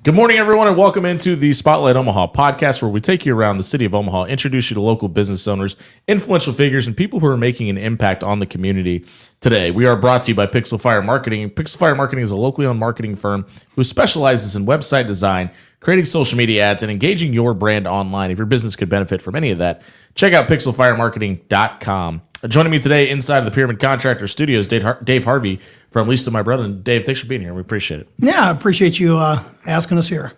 Good morning, everyone, and welcome into the Spotlight Omaha podcast, where we take you around the city of Omaha, introduce you to local business owners, influential figures, and people who are making an impact on the community. Today, we are brought to you by Pixel Fire Marketing. Pixel Fire Marketing is a locally owned marketing firm who specializes in website design, creating social media ads, and engaging your brand online. If your business could benefit from any of that, check out pixelfiremarketing.com. Joining me today inside of the Pyramid Contractor Studios, Dave Harvey from Lease to My Brother. And Dave, thanks for being here. We appreciate it. Yeah, I appreciate you asking us here.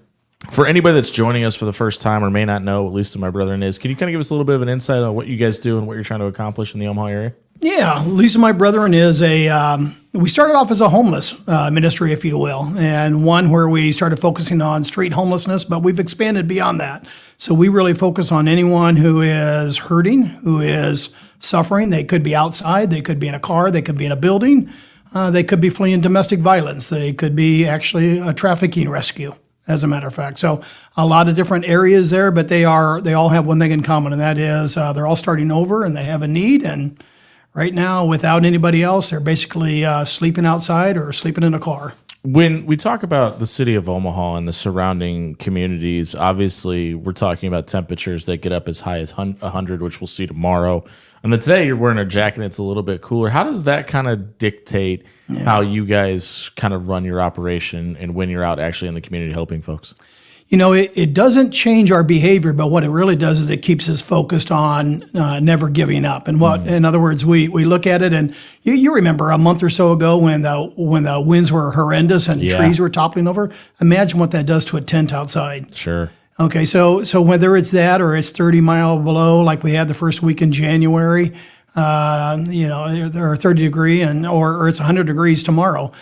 For anybody that's joining us for the first time or may not know what Lease to My Brother is, can you kind of give us a little bit of an insight on what you guys do and what you're trying to accomplish in the Omaha area? Yeah, Lease to My Brethren is we started off as a homeless ministry, if you will, and one where we started focusing on street homelessness, but we've expanded beyond that. So we really focus on anyone who is hurting, who is suffering. They could be outside, they could be in a car, they could be in a building, they could be fleeing domestic violence, they could be actually a trafficking rescue, as a matter of fact. So a lot of different areas there, but they all have one thing in common, and that is they're all starting over and they have a need. And right now, without anybody else, they're basically sleeping outside or sleeping in a car. When we talk about the city of Omaha and the surrounding communities, obviously we're talking about temperatures that get up as high as 100, which we'll see tomorrow. And then today you're wearing a jacket and it's a little bit cooler. How does that kind of dictate how you guys kind of run your operation and when you're out actually in the community helping folks? You know, it doesn't change our behavior, but what it really does is it keeps us focused on never giving up. And in other words, we look at it, and you remember a month or so ago when the winds were horrendous and trees were toppling over. Imagine what that does to a tent outside. Sure. Okay, so whether it's that or it's 30 miles below, like we had the first week in January, or 30 degree, or it's 100 degrees tomorrow.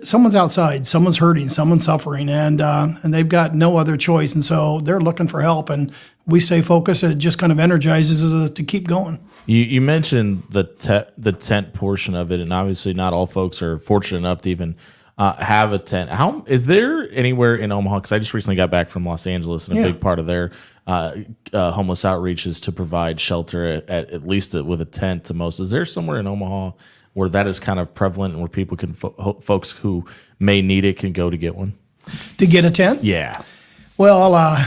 Someone's outside, someone's hurting, someone's suffering, and they've got no other choice. And so they're looking for help, and we stay focused, and it just kind of energizes us to keep going. You mentioned the tent portion of it, and obviously not all folks are fortunate enough to even have a tent. How is there anywhere in Omaha? Because I just recently got back from Los Angeles, and a big part of their homeless outreach is to provide shelter at least with a tent to most. Is there somewhere in Omaha where that is kind of prevalent and where people can, folks who may need it can go to get one? To get a tent? Yeah. Well,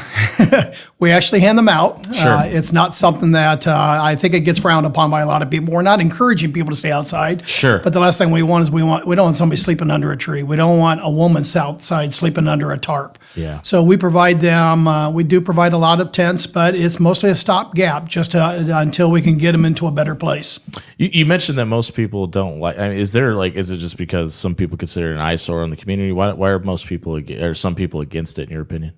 we actually hand them out. Sure. It's not something that I think it gets frowned upon by a lot of people. We're not encouraging people to stay outside. Sure. But the last thing we don't want somebody sleeping under a tree. We don't want a woman outside sleeping under a tarp. Yeah. So we provide them. We do provide a lot of tents, but it's mostly a stopgap just until we can get them into a better place. You mentioned that most people don't like. I mean, is it just because some people consider it an eyesore in the community? Why are most people or some people against it, in your opinion?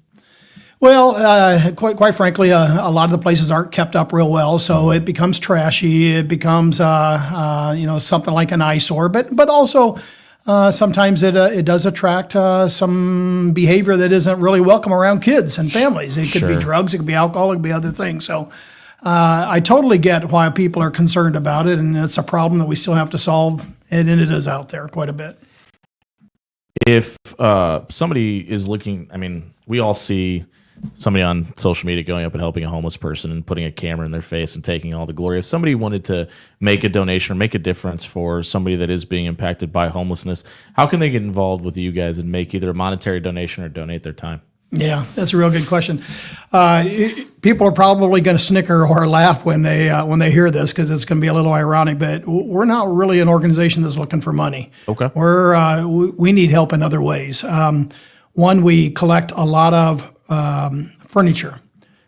Well, quite frankly, a lot of the places aren't kept up real well, so it becomes trashy. It becomes something like an eyesore. But also sometimes it does attract some behavior that isn't really welcome around kids and families. It could be drugs, it could be alcohol, it could be other things. So I totally get why people are concerned about it, and it's a problem that we still have to solve, and it is out there quite a bit. If somebody is looking, I mean, we all see somebody on social media going up and helping a homeless person and putting a camera in their face and taking all the glory. If somebody wanted to make a donation or make a difference for somebody that is being impacted by homelessness, how can they get involved with you guys and make either a monetary donation or donate their time? Yeah, that's a real good question. People are probably going to snicker or laugh when they hear this, because it's going to be a little ironic. But we're not really an organization that's looking for money. Okay. We need help in other ways. One, we collect a lot of furniture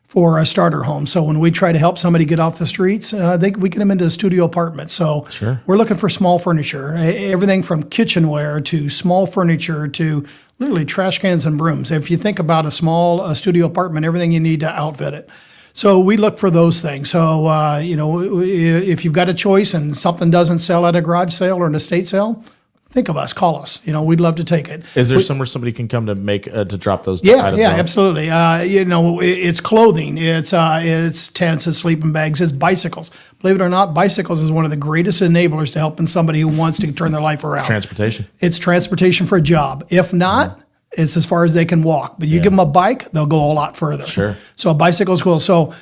for a starter home. So when we try to help somebody get off the streets, we get them into a studio apartment. So we're looking for small furniture, everything from kitchenware to small furniture to literally trash cans and brooms. If you think about a small studio apartment, everything you need to outfit it. So we look for those things. So, if you've got a choice and something doesn't sell at a garage sale or an estate sale, think of us, call us. We'd love to take it. Is there somewhere somebody can come to to drop those items? Yeah, off? Absolutely. It's clothing, it's tents, it's sleeping bags, it's bicycles. Believe it or not, bicycles is one of the greatest enablers to helping somebody who wants to turn their life around. Transportation. It's transportation for a job. If not, It's as far as they can walk. But you give them a bike, they'll go a lot further. Sure. So a bicycle is cool. So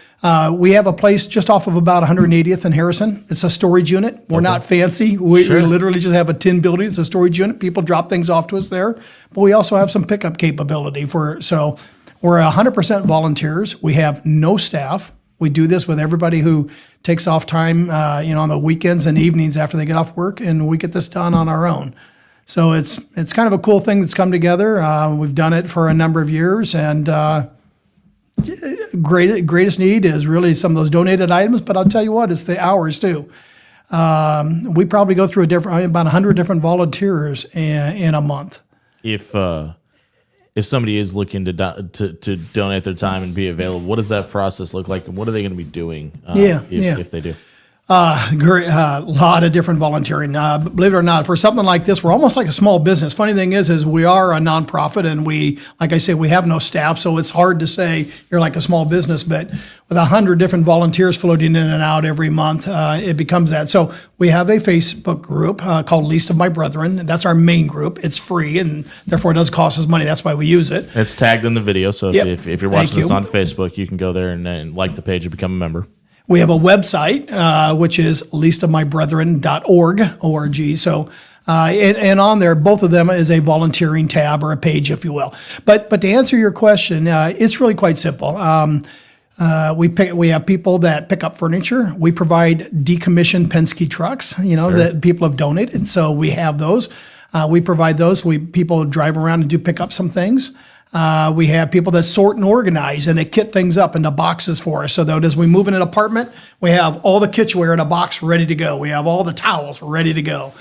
we have a place just off of about 180th and Harrison. It's a storage unit. We're not fancy. We literally just have a tin building. It's a storage unit. People drop things off to us there. But we also have some pickup capability so we're 100% volunteers. We have no staff. We do this with everybody who takes off time, on the weekends and evenings after they get off work, and we get this done on our own. So it's kind of a cool thing that's come together. We've done it for a number of years, and greatest need is really some of those donated items. But I'll tell you what, it's the hours too. We probably go through about 100 different volunteers in a month. If somebody is looking to donate their time and be available, what does that process look like, and what are they going to be doing if they do? Great, lot of different volunteering. Believe it or not, for something like this, we're almost like a small business. Funny thing is we are a nonprofit, and like I say, we have no staff, so it's hard to say you're like a small business. But with 100 different volunteers floating in and out every month, it becomes that. So we have a Facebook group called Least of My Brethren. That's our main group. It's free, and therefore it does cost us money. That's why we use it. It's tagged in the video, so if you're watching this on Facebook, you can go there and like the page and become a member. We have a website, which is leastofmybrethren.org, O-R-G. So, and on there, both of them is a volunteering tab or a page, if you will. But to answer your question, it's really quite simple. We have people that pick up furniture. We provide decommissioned Penske trucks, that people have donated. So we have those. We provide those. People drive around and do pick up some things. We have people that sort and organize, and they kit things up into boxes for us. So that as we move in an apartment, we have all the kitchenware in a box ready to go. We have all the towels ready to go.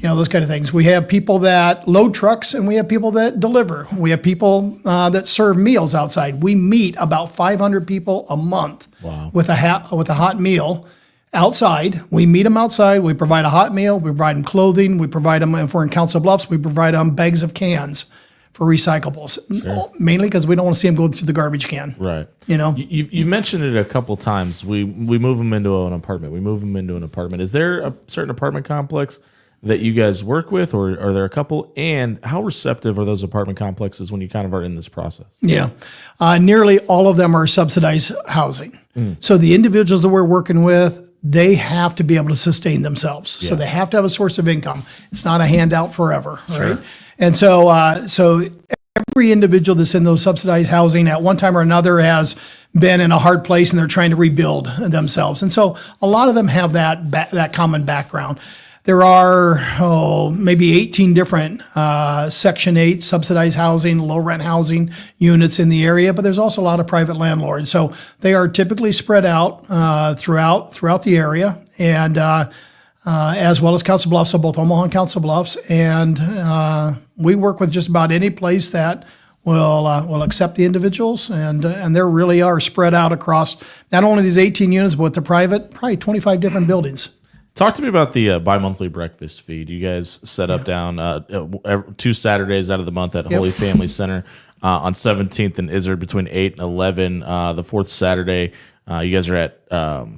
Those kind of things. We have people that load trucks, and we have people that deliver. We have people that serve meals outside. We meet about 500 people a month with a hot meal outside. We meet them outside. We provide a hot meal. We provide them clothing. We provide them, if we're in Council Bluffs, we provide them bags of cans for recyclables, mainly because we don't want to see them go through the garbage can. Right. You mentioned it a couple times. We move them into an apartment. Is there a certain apartment complex that you guys work with, or are there a couple? And how receptive are those apartment complexes when you kind of are in this process? Yeah. Nearly all of them are subsidized housing. So the individuals that we're working with, they have to be able to sustain themselves. So they have to have a source of income. It's not a handout forever, right? And so every individual that's in those subsidized housing at one time or another has been in a hard place, and they're trying to rebuild themselves. And so a lot of them have that common background. There are maybe 18 different Section 8 subsidized housing, low rent housing units in the area, but there's also a lot of private landlords. So they are typically spread out throughout the area, and as well as Council Bluffs, so both Omaha and Council Bluffs. And we work with just about any place that will accept the individuals, and they really are spread out across not only these 18 units, but with the private, probably 25 different buildings. Talk to me about the bi-monthly breakfast fee. Do you guys set up down 2 Saturdays out of the month at Holy Family Center on 17th and Izzard between 8 and 11? The fourth Saturday, you guys are at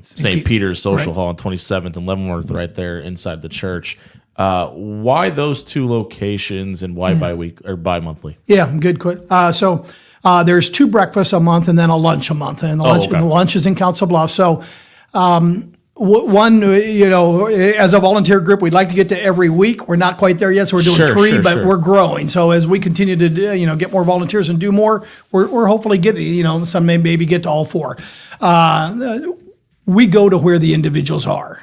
St. Peter's Social Hall on 27th and Leavenworth, right there inside the church. Why those two locations, and why bi-week or bi-monthly? Yeah, good question. So there's 2 breakfasts a month and then a lunch a month, and the lunch is in Council Bluffs. So one, as a volunteer group, we'd like to get to every week. We're not quite there yet, so we're doing 3, but we're growing. So as we continue to get more volunteers and do more, we're hopefully getting some maybe get to all 4. We go to where the individuals are.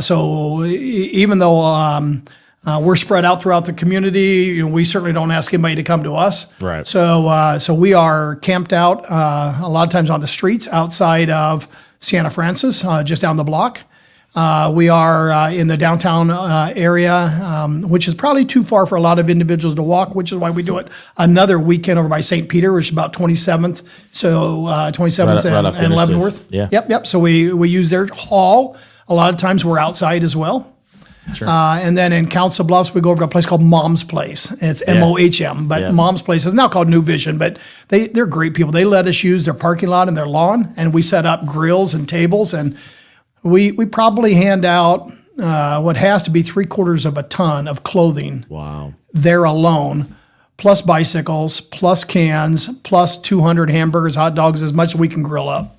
So even though we're spread out throughout the community, we certainly don't ask anybody to come to us. Right. So we are camped out a lot of times on the streets outside of Siena Francis, just down the block. We are in the downtown area, which is probably too far for a lot of individuals to walk, which is why we do it another weekend over by St. Peter, which is about 27th. So 27th and Leavenworth. Yeah. Yep. So we use their hall. A lot of times we're outside as well. Sure. And then in Council Bluffs, we go over to a place called Mom's Place. It's MOHM, but Mom's Place is now called New Vision, but they're great people. They let us use their parking lot and their lawn, and we set up grills and tables, and we probably hand out what has to be 3/4 of a ton of clothing. Wow. There alone, plus bicycles, plus cans, plus 200 hamburgers, hot dogs, as much as we can grill up.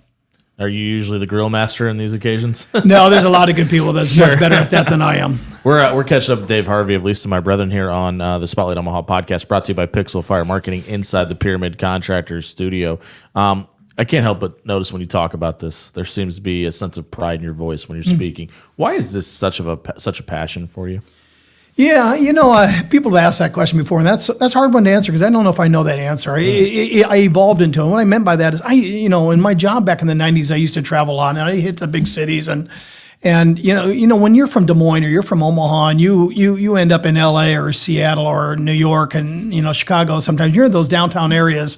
Are you usually the grill master in these occasions? No, there's a lot of good people that's much better at that than I am. We're catching up with Dave Harvey of Lisa, my brethren, here on the Spotlight Omaha podcast, brought to you by Pixel Fire Marketing inside the Pyramid Contractors studio. I can't help but notice when you talk about this, there seems to be a sense of pride in your voice when you're speaking. Why is this such a passion for you? Yeah, people have asked that question before, and that's a hard one to answer because I don't know if I know that answer. I evolved into it. What I meant by that is, in my job back in the 90s, I used to travel a lot, and I hit the big cities, and when you're from Des Moines or you're from Omaha, and you end up in LA or Seattle or New York and Chicago, sometimes you're in those downtown areas.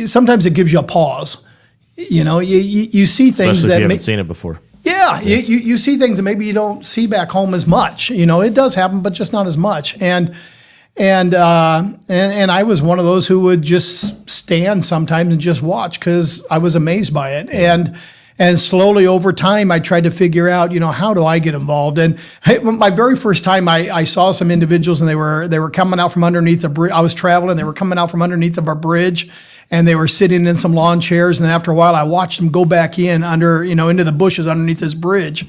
Sometimes it gives you a pause. You see things Especially that if you haven't seen it before. Yeah, you see things that maybe you don't see back home as much. It does happen, but just not as much. And I was one of those who would just stand sometimes and just watch because I was amazed by it. And slowly over time, I tried to figure out, how do I get involved? And my very first time, I saw some individuals, and they were coming out from underneath a bridge. I was traveling; they were coming out from underneath of a bridge. And they were sitting in some lawn chairs, and after a while, I watched them go back into the bushes underneath this bridge.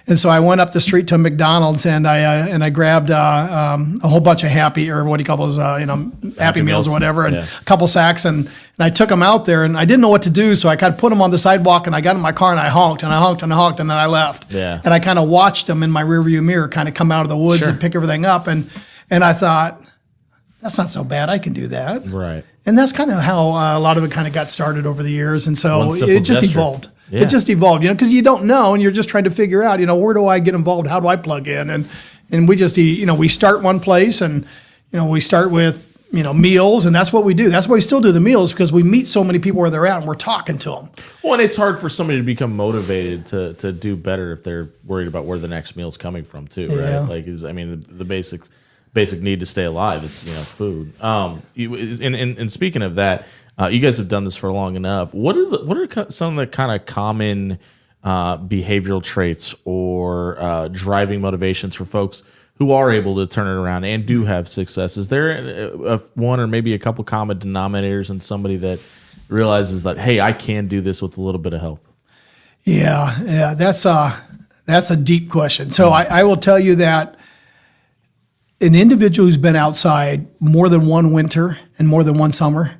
And so I went up the street to a McDonald's, and I grabbed a whole bunch of Happy Meals or whatever, and a couple sacks, and I took them out there, and I didn't know what to do, so I kind of put them on the sidewalk, and I got in my car, and I honked, and I honked, and I honked, and then I left. Yeah. And I kind of watched them in my rearview mirror kind of come out of the woods and pick everything up, and I thought, that's not so bad. I can do that. Right. And that's kind of how a lot of it kind of got started over the years. And so it just evolved. Yeah. It just evolved, because you don't know, and you're just trying to figure out, where do I get involved? How do I plug in? And we just, we start one place, and, we start with, meals, and that's what we do. That's why we still do the meals, because we meet so many people where they're at, and we're talking to them. Well, and it's hard for somebody to become motivated to do better if they're worried about where the next meal's coming from too, right? Like, the basic need to stay alive is food. And speaking of that, you guys have done this for long enough. What are some of the kind of common behavioral traits or driving motivations for folks who are able to turn it around and do have success? Is there one or maybe a couple common denominators in somebody that realizes that, hey, I can do this with a little bit of help? Yeah, that's a deep question. So I will tell you that an individual who's been outside more than one winter and more than one summer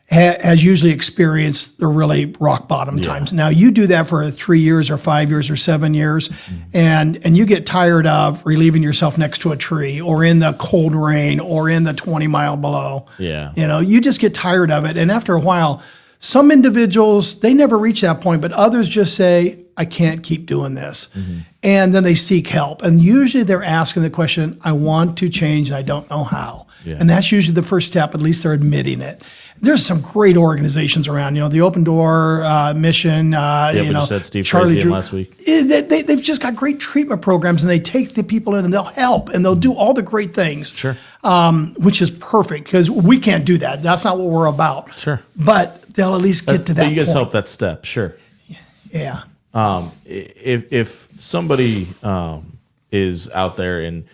has usually experienced the really rock bottom times. Now, you do that for 3 years or 5 years or 7 years, and you get tired of relieving yourself next to a tree or in the cold rain or in the 20 mile below. Yeah. You just get tired of it. And after a while, some individuals, they never reach that point, but others just say, I can't keep doing this. And then they seek help. And usually they're asking the question, I want to change and I don't know how. Yeah. And that's usually the first step. At least they're admitting it. There's some great organizations around, the Open Door Mission, we just had Steve Charlie Tracy Drew last week. They've just got great treatment programs, and they take the people in and they'll help and they'll do all the great things. Sure. Which is perfect because we can't do that. That's not what we're about. Sure. But they'll at least get to that You guys point. help that step. Sure. Yeah. If somebody is out there and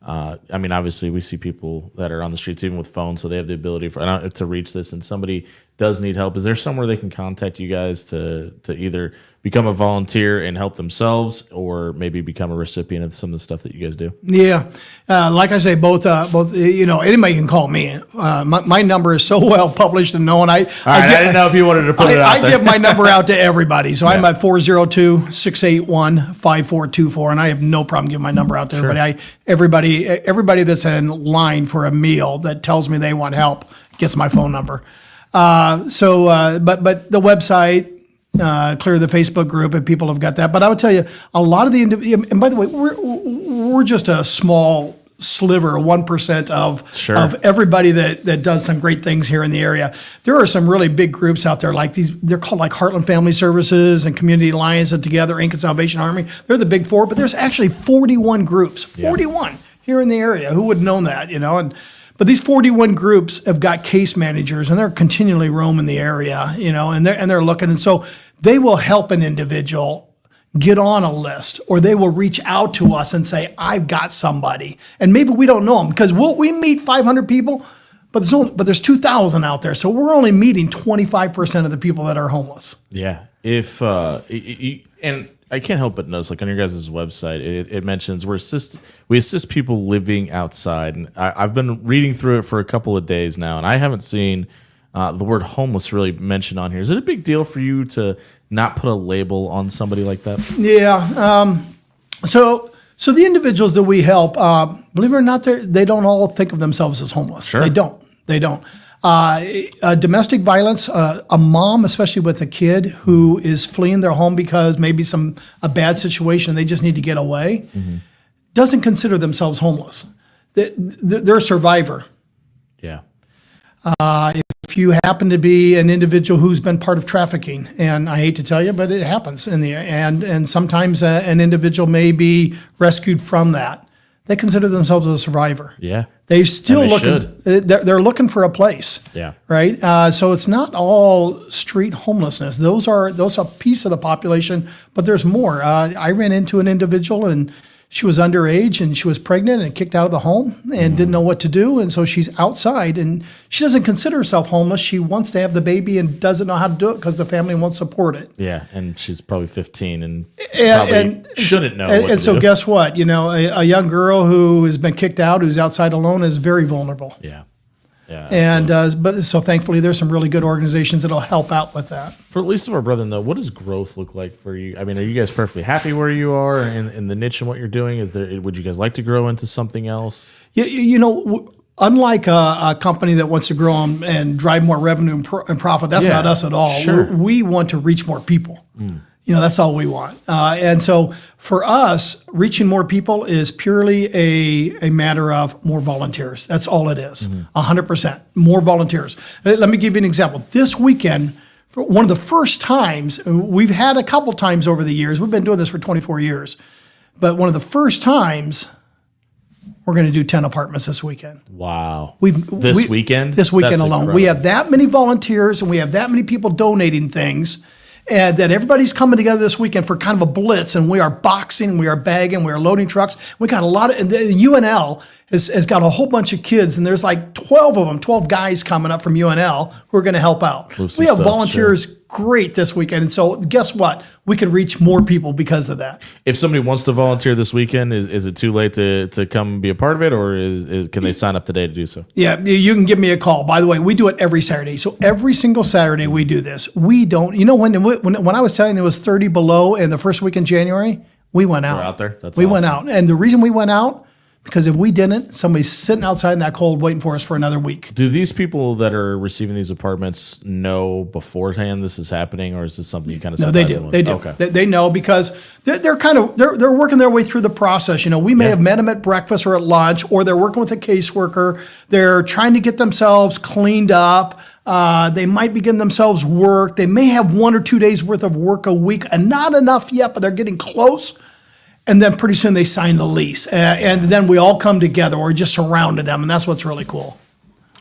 obviously we see people that are on the streets even with phones, so they have the ability to reach this, and somebody does need help. Is there somewhere they can contact you guys to either become a volunteer and help themselves, or maybe become a recipient of some of the stuff that you guys do? Yeah, like I say, both. Anybody can call me. My number is so well published and known. I didn't know if you wanted to put it out there. I give my number out to everybody. So I'm at 402-681-5424, and I have no problem giving my number out to everybody. Everybody that's in line for a meal that tells me they want help gets my phone number. But the website, clear the Facebook group, and people have got that. But I would tell you, a lot of the and by the way, we're just a small sliver, 1% of everybody that does some great things here in the area. There are some really big groups out there like these. They're called like Heartland Family Services and Community Alliance and Together, Inc. and Salvation Army. They're the big four, but there's actually 41 groups, 41 here in the area. Who would have known that, But these 41 groups have got case managers, and they're continually roaming the area, and they're looking, and so they will help an individual get on a list, or they will reach out to us and say, I've got somebody. And maybe we don't know them because we meet 500 people, but there's 2,000 out there. So we're only meeting 25% of the people that are homeless. Yeah. If and I can't help but notice, like on your guys' website, it mentions we assist people living outside, and I've been reading through it for a couple of days now, and I haven't seen the word homeless really mentioned on here. Is it a big deal for you to not put a label on somebody like that? Yeah. So the individuals that we help, believe it or not, they don't all think of themselves as homeless. Sure. They don't. Domestic violence, a mom, especially with a kid who is fleeing their home because maybe a bad situation, they just need to get away, doesn't consider themselves homeless. They're a survivor. Yeah. If you happen to be an individual who's been part of trafficking, and I hate to tell you, but it happens and sometimes an individual may be rescued from that. They consider themselves a survivor. Yeah. They're still should. They're looking for a place. Yeah. Right. So it's not all street homelessness. Those are a piece of the population, but there's more. I ran into an individual and she was underage and she was pregnant and kicked out of the home and didn't know what to do. And so she's outside and she doesn't consider herself homeless. She wants to have the baby and doesn't know how to do it because the family won't support it. Yeah. And she's probably 15 and probably shouldn't know. And so guess what? A young girl who has been kicked out, who's outside alone, is very vulnerable. Yeah. Yeah. And but so thankfully there's some really good organizations that'll help out with that. For at least of our brethren, though, what does growth look like for you? I mean, are you guys perfectly happy where you are in the niche and what you're doing? Would you guys like to grow into something else? Unlike a company that wants to grow and drive more revenue and profit, that's not us at all. Sure. We want to reach more people. That's all we want. And so for us, reaching more people is purely a matter of more volunteers. That's all it is. 100%. More volunteers. Let me give you an example. This weekend, for one of the first times, we've had a couple times over the years, we've been doing this for 24 years, but one of the first times, we're going to do 10 apartments this weekend. Wow. This weekend That's alone. incredible. We have that many volunteers and we have that many people donating things. And that everybody's coming together this weekend for kind of a blitz, and we are boxing, we are bagging, we are loading trucks. We got a lot of, and the UNL has got a whole bunch of kids, and there's like 12 of them, 12 guys coming up from UNL who are going to help out. We have volunteers great this weekend, and so guess what? We can reach more people because of that. If somebody wants to volunteer this weekend, is it too late to come be a part of it, or can they sign up today to do so? Yeah, you can give me a call. By the way, we do it every Saturday. So every single Saturday we do this. We don't, when I was telling you it was 30 below in the first week in January, we went out. We're out there? That's we went awesome. out. And the reason we went out, because if we didn't, somebody's sitting outside in that cold waiting for us for another week. Do these people that are receiving these apartments know beforehand this is happening, or is this something you kind of? No, they do. They do. Okay. They know because they're working their way through the process. We may have met them at breakfast or at lunch, or they're working with a caseworker. They're trying to get themselves cleaned up. They might be getting themselves work. They may have 1 or 2 days worth of work a week, and not enough yet, but they're getting close. And then pretty soon they sign the lease. And then we all come together. We're just surrounded them. And that's what's really cool.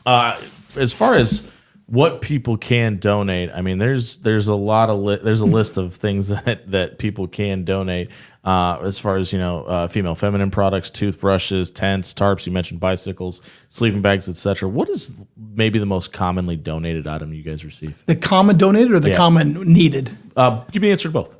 As far as what people can donate, I mean, there's a lot of there's a list of things that people can donate. As far as female feminine products, toothbrushes, tents, tarps. You mentioned bicycles, sleeping bags, etc. What is maybe the most commonly donated item you guys receive? The common donated or the common needed? Give me the answer to both.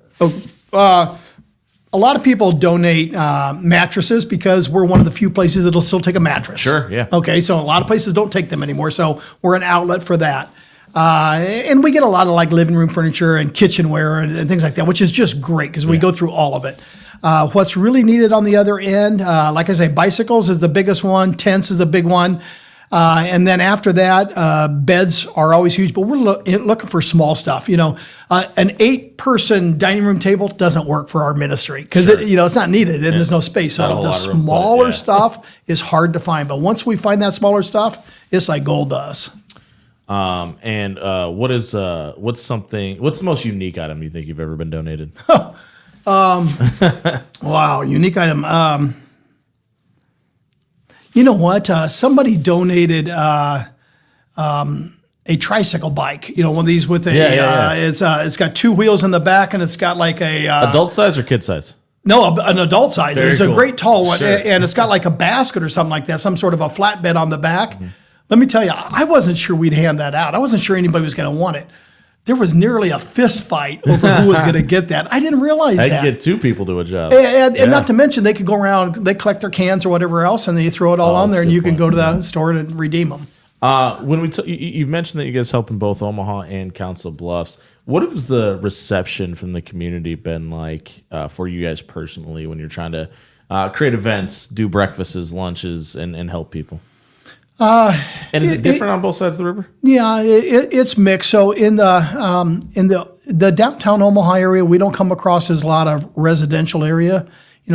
A lot of people donate mattresses because we're one of the few places that'll still take a mattress. Sure, yeah. Okay, so a lot of places don't take them anymore, so we're an outlet for that. And we get a lot of like living room furniture and kitchenware and things like that, which is just great because we go through all of it. What's really needed on the other end, like I say, bicycles is the biggest one, tents is the big one. And then after that, beds are always huge, but we're looking for small stuff. An 8-person dining room table doesn't work for our ministry because it's not needed and there's no space. So the smaller stuff is hard to find. But once we find that smaller stuff, it's like gold to us. What's the most unique item you think you've ever been donated? Wow, unique item. You know what? Somebody donated a tricycle bike, one of these with a, Yeah. it's got two wheels in the back and it's got like a, Adult size or kid size? no, an adult size. Very It's cool. a great tall one. Sure. And it's got like a basket or something like that, some sort of a flatbed on the back. Let me tell you, I wasn't sure we'd hand that out. I wasn't sure anybody was going to want it. There was nearly a fist fight over who was going to get that. I didn't realize I that. can get two people to a job. And not to mention, they could go around, they collect their cans or whatever else, and then you throw it all on that's there, a and good you can point. go to the store and redeem them. When you've mentioned that you guys help in both Omaha and Council Bluffs, what has the reception from the community been like for you guys personally when you're trying to create events, do breakfasts, lunches, and help people? And is it different on both sides of the river? Yeah, it's mixed. So in the downtown Omaha area, we don't come across as a lot of residential area.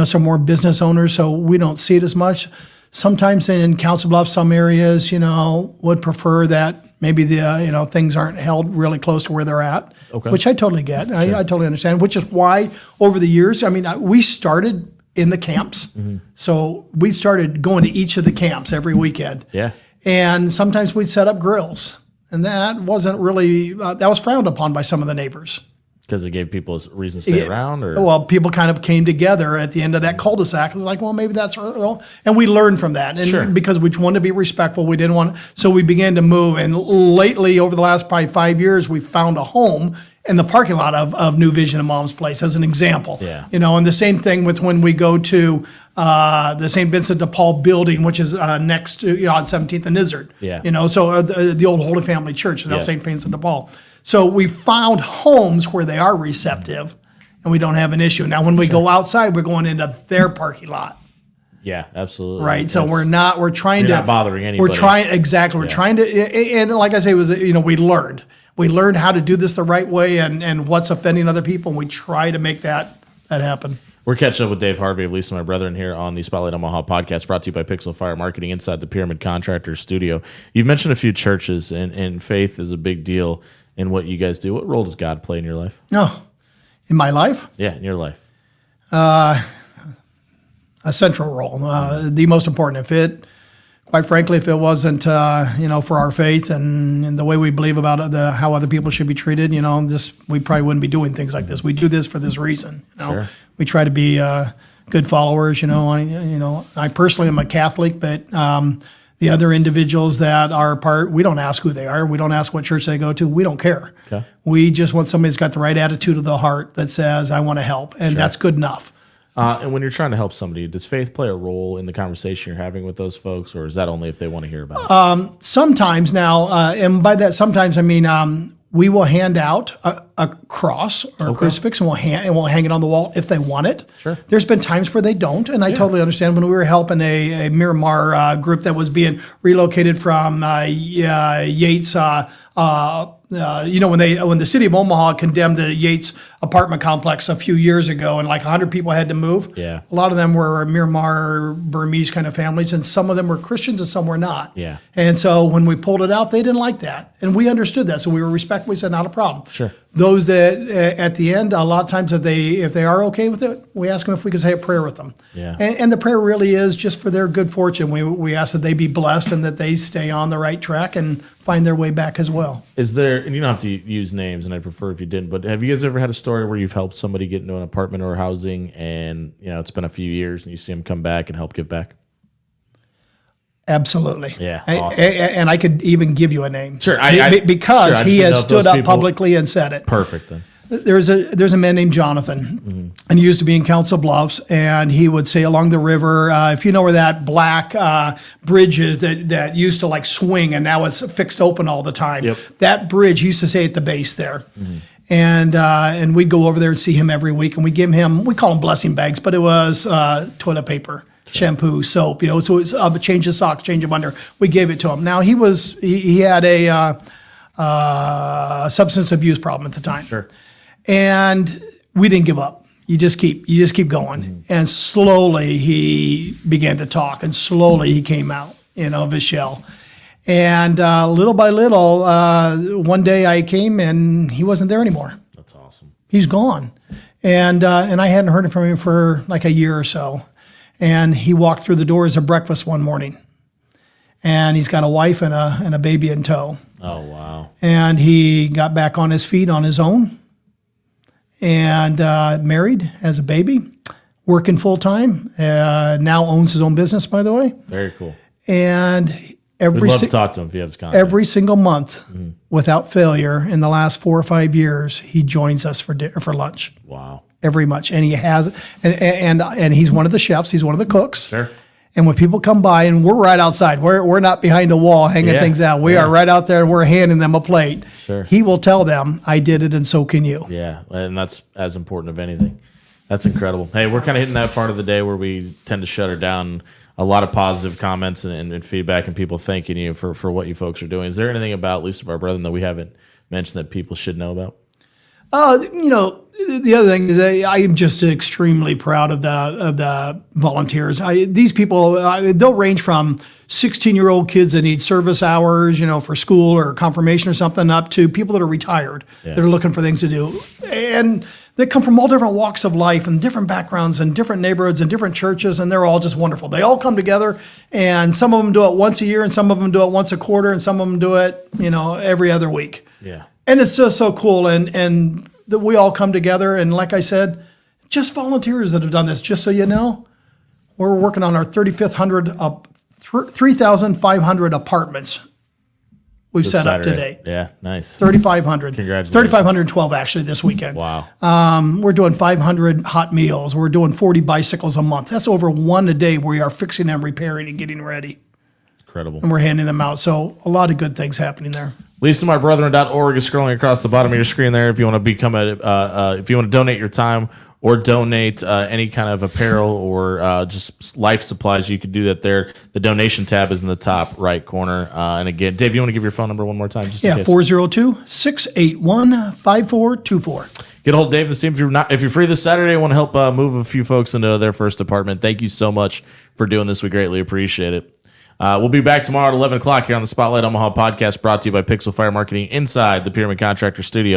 Some more business owners, so we don't see it as much. Sometimes in Council Bluffs, some areas, would prefer that maybe the things aren't held really close to where they're at, which I totally get. I totally understand. Which is why over the years, we started in the camps, so we started going to each of the camps every weekend. Yeah. And sometimes we'd set up grills, and that wasn't really that was frowned upon by some of the neighbors. Because it gave people a reason to stay around? Or? Well, people kind of came together at the end of that cul-de-sac. It was like, well, maybe that's real. And we learned from that. And because we wanted to be respectful, we didn't want so we began to move. And lately, over the last probably 5 years, we found a home in the parking lot of New Vision and Mom's Place, as an example. Yeah. And the same thing with when we go to the St. Vincent de Paul building, which is next to, on 17th and Izzard. Yeah. So the old Holy Family Church, now Yeah. St. Vincent de Paul. So we found homes where they are receptive, and we don't have an issue. Now, when we go outside, we're going into their parking lot. Yeah, absolutely. Right. So we're trying you're to not bothering anybody. We're trying to, and like I say, we learned how to do this the right way and what's offending other people, and we try to make that happen. We're catching up with Dave Harvey of Lisa, my brother, here on the Spotlight Omaha podcast, brought to you by Pixel Fire Marketing inside the Pyramid Contractors Studio. You've mentioned a few churches, and faith is a big deal in what you guys do. What role does God play in your life? Oh, in my life? Yeah, in your life. A central role, the most important. Quite frankly, if it wasn't, for our faith and the way we believe about it, how other people should be treated, we probably wouldn't be doing things like this. We do this for this reason. Sure. We try to be good followers. I personally am a Catholic, but the other individuals that are part, we don't ask who they are. We don't ask what church they go to. We don't care. Okay. We just want somebody that's got the right attitude of the heart that says, I want to help, and that's good enough. And when you're trying to help somebody, does faith play a role in the conversation you're having with those folks, or is that only if they want to hear about it? Sometimes now, and by that sometimes I mean we will hand out a cross or a crucifix, and we'll hang it on the wall if they want it. Sure. There's been times where they don't, and I totally understand. When we were helping a Miramar group that was being relocated from Yates. When the city of Omaha condemned the Yates apartment complex a few years ago, and like 100 people had to move. Yeah. A lot of them were Miramar Burmese kind of families, and some of them were Christians and some were not. Yeah. And so when we pulled it out, they didn't like that, and we understood that, so we were respectful. We said, not a problem. Sure. Those that at the end, a lot of times if they are okay with it, we ask them if we can say a prayer with them. Yeah. And the prayer really is just for their good fortune. We ask that they be blessed and that they stay on the right track and find their way back as well. Is there, and you don't have to use names, and I'd prefer if you didn't, but have you guys ever had a story where you've helped somebody get into an apartment or housing and, it's been a few years and you see them come back and help give back? Absolutely. Yeah, awesome. And I could even give you a name. Sure. Because he has stood up publicly and said it. Perfect then. There's a man named Jonathan, and he used to be in Council Bluffs, and he would say along the river, if you know where that black bridge is that used to like swing and now it's fixed open all the time. Yep. That bridge, he used to say at the base there. And we'd go over there and see him every week, and we give him, we call them blessing bags, but it was toilet paper, shampoo, soap, so it's a change of socks, change of under. We gave it to him. Now he had a substance abuse problem at the time. Sure. And we didn't give up. You just keep going. And slowly he began to talk, and slowly he came out, of his shell. And little by little, one day I came and he wasn't there anymore. That's awesome. He's gone. And I hadn't heard from him for like a year or so. And he walked through the doors of breakfast one morning. And he's got a wife and a baby in tow. Oh, wow. And he got back on his feet on his own and married, has a baby, working full time. Now owns his own business, by the way. Very cool. And We'd love to talk to him if you have his contact. every single month, without failure, in the last 4 or 5 years, he joins us for lunch. Wow. Every much, and he has, and he's one of the chefs. He's one of the cooks. Sure. And when people come by, and we're right outside, we're not behind a wall hanging things out. We are right out there, and we're handing them a plate. Sure. He will tell them, "I did it, and so can you." Yeah, and that's as important of anything. That's incredible. Hey, we're kind of hitting that part of the day where we tend to shut her down. A lot of positive comments and feedback and people thanking you for what you folks are doing. Is there anything about Least of Our Brethren that we haven't mentioned that people should know about? The other thing is I am just extremely proud of the volunteers. These people, they'll range from 16-year-old kids that need service hours, for school or confirmation or something, up to people that are retired that are looking for things to do. And they come from all different walks of life and different backgrounds and different neighborhoods and different churches, and they're all just wonderful. They all come together, and some of them do it once a year, and some of them do it once a quarter, and some of them do it, every other week. Yeah. And it's just so cool, and that we all come together. And like I said, just volunteers that have done this. Just so you know, we're working on our 3,500 apartments we've This set up Saturday. today. Yeah, nice. 3,500. Congratulations. 3,512 actually this weekend. Wow. We're doing 500 hot meals. We're doing 40 bicycles a month. That's over one a day. We are fixing and repairing and getting ready. Incredible. And we're handing them out. So a lot of good things happening there. LeastofMyBrethren.org is scrolling across the bottom of your screen there. If you want to become if you want to donate your time or donate any kind of apparel or just life supplies, you could do that there. The donation tab is in the top right corner. And again, Dave, you want to give your phone number one more time? Just in case? 402-681-5424. Get a hold of Dave and the team. If you're free this Saturday and want to help move a few folks into their first apartment, thank you so much for doing this. We greatly appreciate it. We'll be back tomorrow at 11 o'clock here on the Spotlight Omaha podcast, brought to you by Pixel Fire Marketing inside the Pyramid Contractor Studio.